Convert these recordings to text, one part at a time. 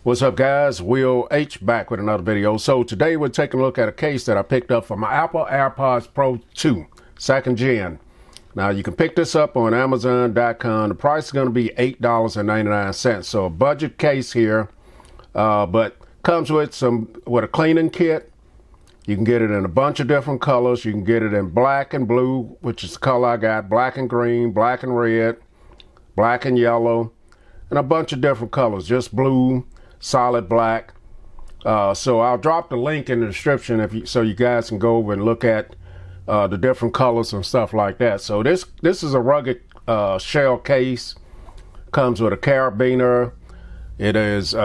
What's up, guys? Will H back with another video. So today we're taking a look at a case that I picked up for my Apple AirPods Pro 2 2nd gen. Now you can pick this up on Amazon.com. The price is going to be $8.99. So a budget case here, but comes with a cleaning kit. You can get it in a bunch of different colors. You can get it in black and blue, which is the color I got, black and green, black and red, black and yellow, and a bunch of different colors, just blue, solid black. So I'll drop the link in the description so you guys can go over and look at the different colors and stuff like that. So this is a rugged shell case. Comes with a carabiner. It is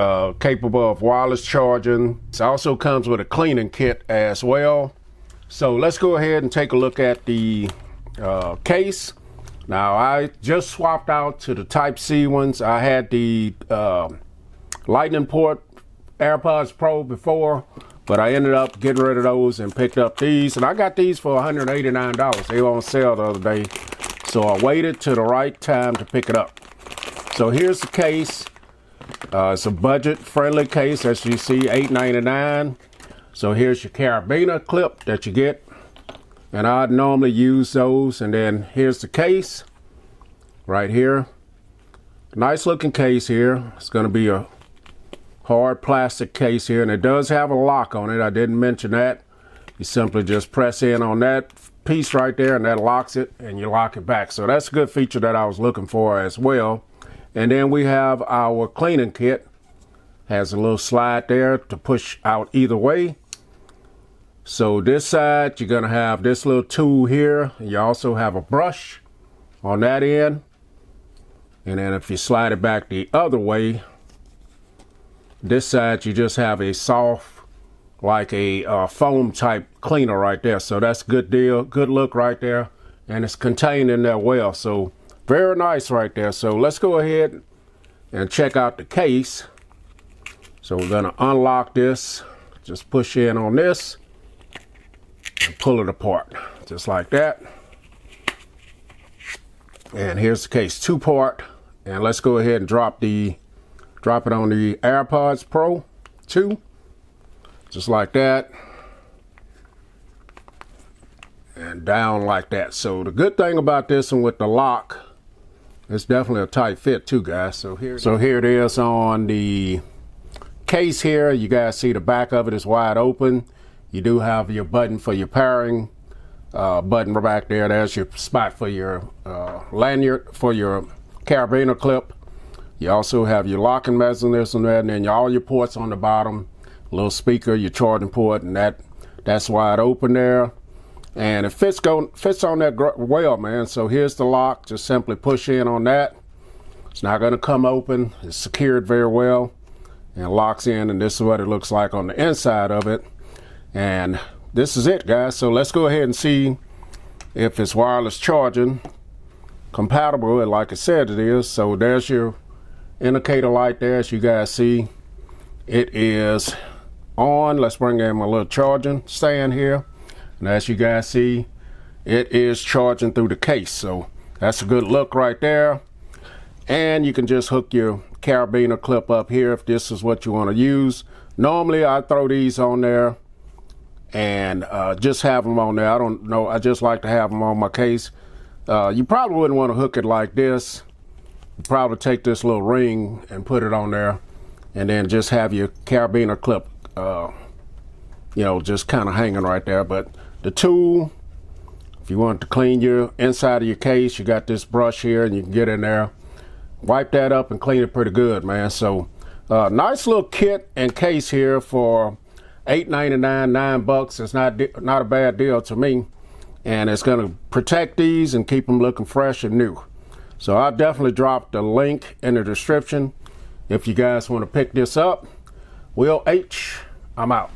capable of wireless charging. It also comes with a cleaning kit as well. So let's go ahead and take a look at the case. Now I just swapped out to the Type-C ones. I had the Lightning port AirPods Pro before, but I ended up getting rid of those and picked up these, and I got these for $189. They were on sale the other day, so I waited to the right time to pick it up. So here's the case. It's a budget friendly case, as you see, $8.99. So here's your carabiner clip that you get, and I'd normally use those. And then here's the case right here. Nice looking case here. It's going to be a hard plastic case here, and it does have a lock on it. I didn't mention that. You simply just press in on that piece right there, and that locks it, and you lock it back. So that's a good feature that I was looking for as well. And then we have our cleaning kit. Has a little slide there to push out either way. So this side, you're gonna have this little tool here. You also have a brush on that end. And then if you slide it back the other way, this side, you just have a soft, like a foam type cleaner right there. So that's a good deal, good look right there. And it's contained in there well. So very nice right there. So let's go ahead and check out the case. So we're gonna unlock this. Just push in on this and pull it apart, just like that. And here's the case, 2-part. And let's go ahead and drop it on the AirPods Pro 2, just like that, and down like that. So the good thing about this one with the lock, it's definitely a tight fit too, guys. So here it is on the case here. You guys see the back of it is wide open. You do have your button for your powering button back there. There's your spot for your lanyard, for your carabiner clip. You also have your locking mechanism there, and then all your ports on the bottom, a little speaker, your charging port, and that's wide open there. And it fits on that well, man. So here's the lock. Just simply push in on that. It's not going to come open. It's secured very well and locks in, and this is what it looks like on the inside of it. And this is it, guys. So let's go ahead and see if it's wireless charging compatible, and like I said, it is. So there's your indicator light there, as you guys see. It is on. Let's bring in my little charging stand here, and as you guys see, it is charging through the case. So that's a good look right there. And you can just hook your carabiner clip up here if this is what you want to use. Normally I throw these on there and just have them on there. I don't know, I just like to have them on my case. You probably wouldn't want to hook it like this. Probably take this little ring and put it on there, and then just have your carabiner clip just kind of hanging right there. But the tool, if you want to clean your inside of your case, you got this brush here, and you can get in there, wipe that up, and clean it pretty good, man. So nice little kit and case here for $8.99, $9. It's not a bad deal to me, and it's going to protect these and keep them looking fresh and new. So I'll definitely drop the link in the description if you guys want to pick this up. Will H, I'm out.